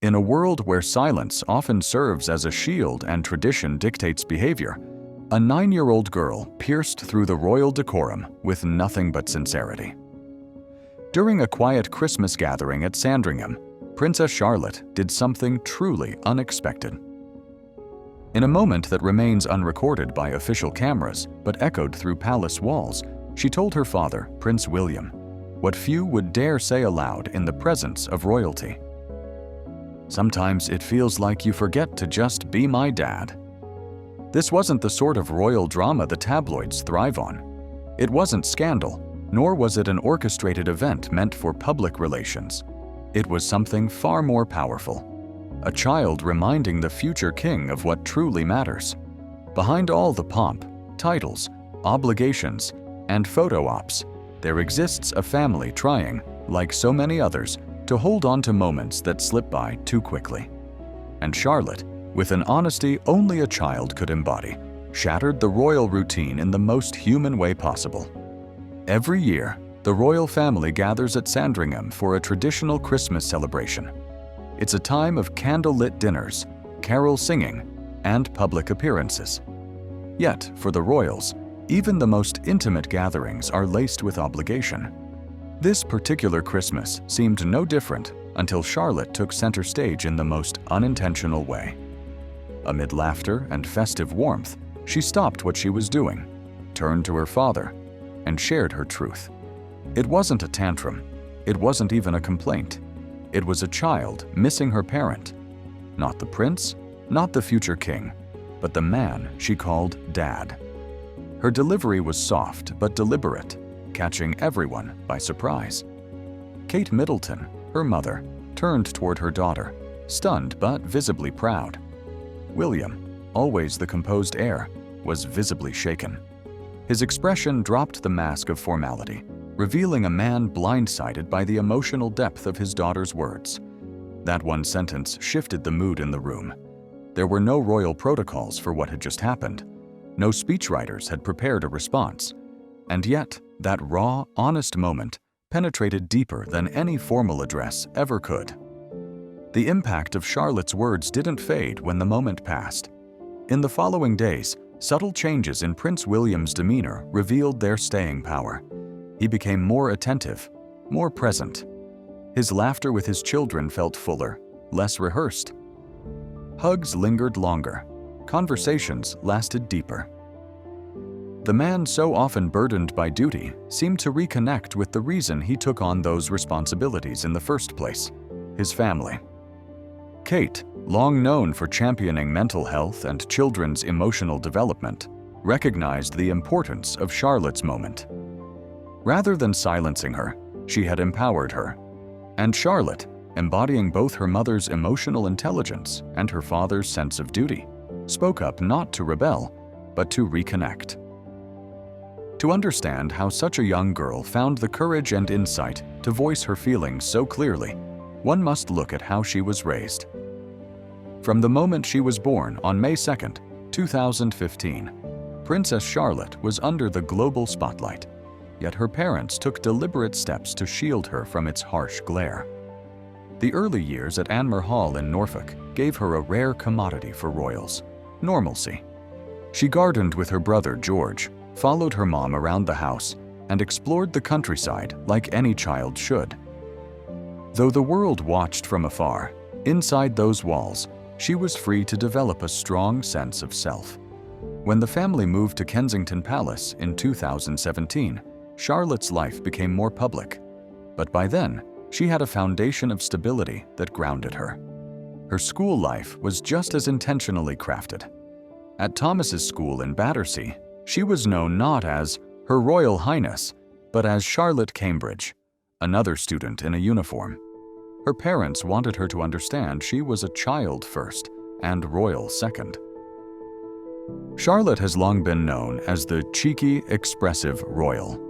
In a world where silence often serves as a shield and tradition dictates behavior, a 9-year-old girl pierced through the royal decorum with nothing but sincerity. During a quiet Christmas gathering at Sandringham, Princess Charlotte did something truly unexpected. In a moment that remains unrecorded by official cameras but echoed through palace walls, she told her father, Prince William, what few would dare say aloud in the presence of royalty. "Sometimes it feels like you forget to just be my dad." This wasn't the sort of royal drama the tabloids thrive on. It wasn't scandal, nor was it an orchestrated event meant for public relations. It was something far more powerful. A child reminding the future king of what truly matters. Behind all the pomp, titles, obligations, and photo ops, there exists a family trying, like so many others, to hold on to moments that slip by too quickly. And Charlotte, with an honesty only a child could embody, shattered the royal routine in the most human way possible. Every year, the royal family gathers at Sandringham for a traditional Christmas celebration. It's a time of candle-lit dinners, carol singing, and public appearances. Yet, for the royals, even the most intimate gatherings are laced with obligation. This particular Christmas seemed no different until Charlotte took center stage in the most unintentional way. Amid laughter and festive warmth, she stopped what she was doing, turned to her father, and shared her truth. It wasn't a tantrum. It wasn't even a complaint. It was a child missing her parent. Not the prince, not the future king, but the man she called Dad. Her delivery was soft but deliberate, catching everyone by surprise. Kate Middleton, her mother, turned toward her daughter, stunned but visibly proud. William, always the composed heir, was visibly shaken. His expression dropped the mask of formality, revealing a man blindsided by the emotional depth of his daughter's words. That one sentence shifted the mood in the room. There were no royal protocols for what had just happened. No speechwriters had prepared a response. And yet, that raw, honest moment penetrated deeper than any formal address ever could. The impact of Charlotte's words didn't fade when the moment passed. In the following days, subtle changes in Prince William's demeanor revealed their staying power. He became more attentive, more present. His laughter with his children felt fuller, less rehearsed. Hugs lingered longer. Conversations lasted deeper. The man so often burdened by duty seemed to reconnect with the reason he took on those responsibilities in the first place: his family. Kate, long known for championing mental health and children's emotional development, recognized the importance of Charlotte's moment. Rather than silencing her, she had empowered her. And Charlotte, embodying both her mother's emotional intelligence and her father's sense of duty, spoke up not to rebel, but to reconnect. To understand how such a young girl found the courage and insight to voice her feelings so clearly, one must look at how she was raised. From the moment she was born on May 2, 2015, Princess Charlotte was under the global spotlight, yet her parents took deliberate steps to shield her from its harsh glare. The early years at Anmer Hall in Norfolk gave her a rare commodity for royals: normalcy. She gardened with her brother George, followed her mom around the house, and explored the countryside like any child should. Though the world watched from afar, inside those walls, she was free to develop a strong sense of self. When the family moved to Kensington Palace in 2017, Charlotte's life became more public. But by then, she had a foundation of stability that grounded her. Her school life was just as intentionally crafted. At Thomas's school in Battersea, she was known not as Her Royal Highness, but as Charlotte Cambridge, another student in a uniform. Her parents wanted her to understand she was a child first and royal second. Charlotte has long been known as the cheeky, expressive royal.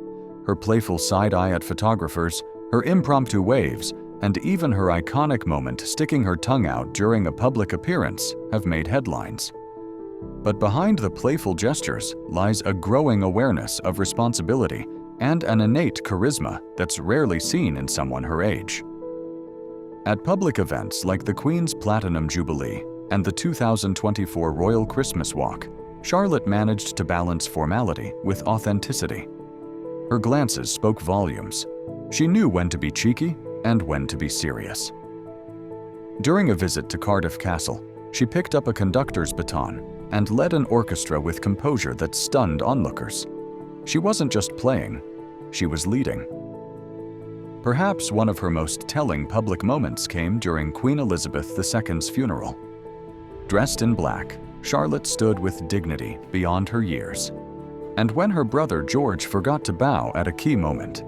Her playful side-eye at photographers, her impromptu waves, and even her iconic moment sticking her tongue out during a public appearance have made headlines. But behind the playful gestures lies a growing awareness of responsibility and an innate charisma that's rarely seen in someone her age. At public events like the Queen's Platinum Jubilee and the 2024 Royal Christmas Walk, Charlotte managed to balance formality with authenticity. Her glances spoke volumes. She knew when to be cheeky and when to be serious. During a visit to Cardiff Castle, she picked up a conductor's baton and led an orchestra with composure that stunned onlookers. She wasn't just playing, she was leading. Perhaps one of her most telling public moments came during Queen Elizabeth II's funeral. Dressed in black, Charlotte stood with dignity beyond her years. And when her brother George forgot to bow at a key moment,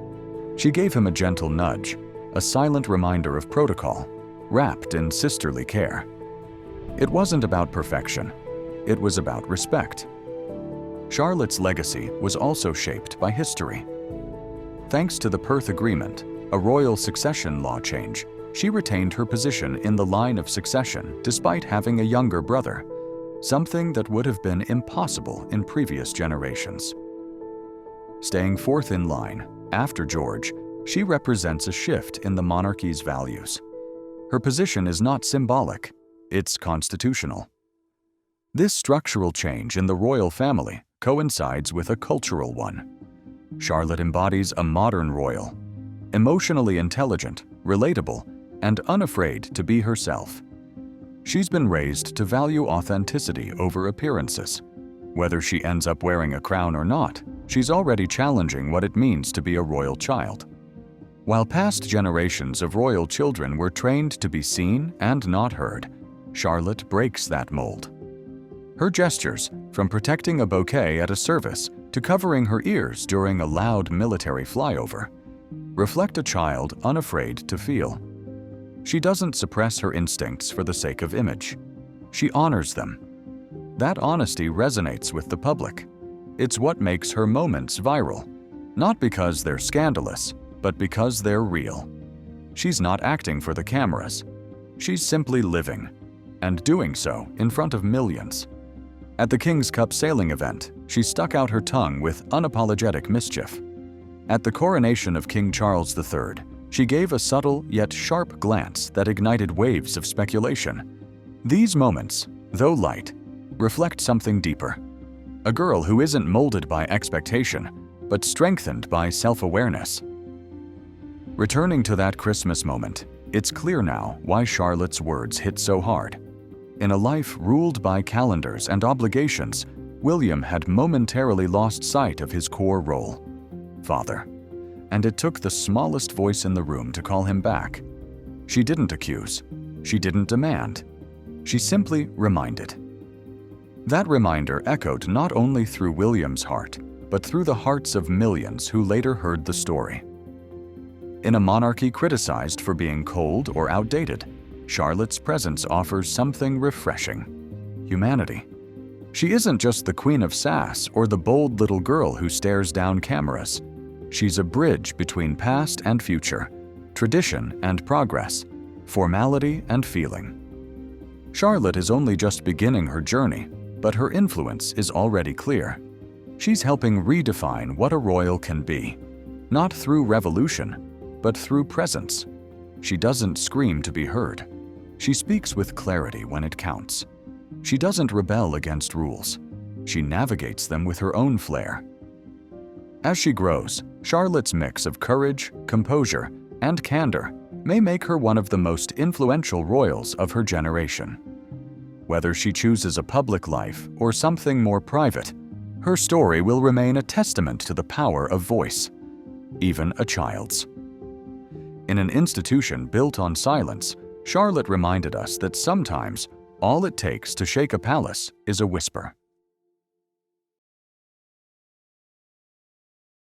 she gave him a gentle nudge, a silent reminder of protocol, wrapped in sisterly care. It wasn't about perfection, it was about respect. Charlotte's legacy was also shaped by history. Thanks to the Perth Agreement, a royal succession law change, she retained her position in the line of succession despite having a younger brother, something that would have been impossible in previous generations. Staying fourth in line, after George, she represents a shift in the monarchy's values. Her position is not symbolic, it's constitutional. This structural change in the royal family coincides with a cultural one. Charlotte embodies a modern royal, emotionally intelligent, relatable, and unafraid to be herself. She's been raised to value authenticity over appearances. Whether she ends up wearing a crown or not, she's already challenging what it means to be a royal child. While past generations of royal children were trained to be seen and not heard, Charlotte breaks that mold. Her gestures, from protecting a bouquet at a service to covering her ears during a loud military flyover, reflect a child unafraid to feel. She doesn't suppress her instincts for the sake of image. She honors them. That honesty resonates with the public. It's what makes her moments viral, not because they're scandalous, but because they're real. She's not acting for the cameras. She's simply living, and doing so in front of millions. At the King's Cup sailing event, she stuck out her tongue with unapologetic mischief. At the coronation of King Charles III, she gave a subtle yet sharp glance that ignited waves of speculation. These moments, though light, reflect something deeper. A girl who isn't molded by expectation, but strengthened by self-awareness. Returning to that Christmas moment, it's clear now why Charlotte's words hit so hard. In a life ruled by calendars and obligations, William had momentarily lost sight of his core role, father. And it took the smallest voice in the room to call him back. She didn't accuse. She didn't demand. She simply reminded. That reminder echoed not only through William's heart, but through the hearts of millions who later heard the story. In a monarchy criticized for being cold or outdated, Charlotte's presence offers something refreshing: humanity. She isn't just the queen of sass or the bold little girl who stares down cameras. She's a bridge between past and future, tradition and progress, formality and feeling. Charlotte is only just beginning her journey, but her influence is already clear. She's helping redefine what a royal can be, not through revolution, but through presence. She doesn't scream to be heard. She speaks with clarity when it counts. She doesn't rebel against rules. She navigates them with her own flair. As she grows, Charlotte's mix of courage, composure, and candor may make her one of the most influential royals of her generation. Whether she chooses a public life or something more private, her story will remain a testament to the power of voice, even a child's. In an institution built on silence, Charlotte reminded us that sometimes all it takes to shake a palace is a whisper.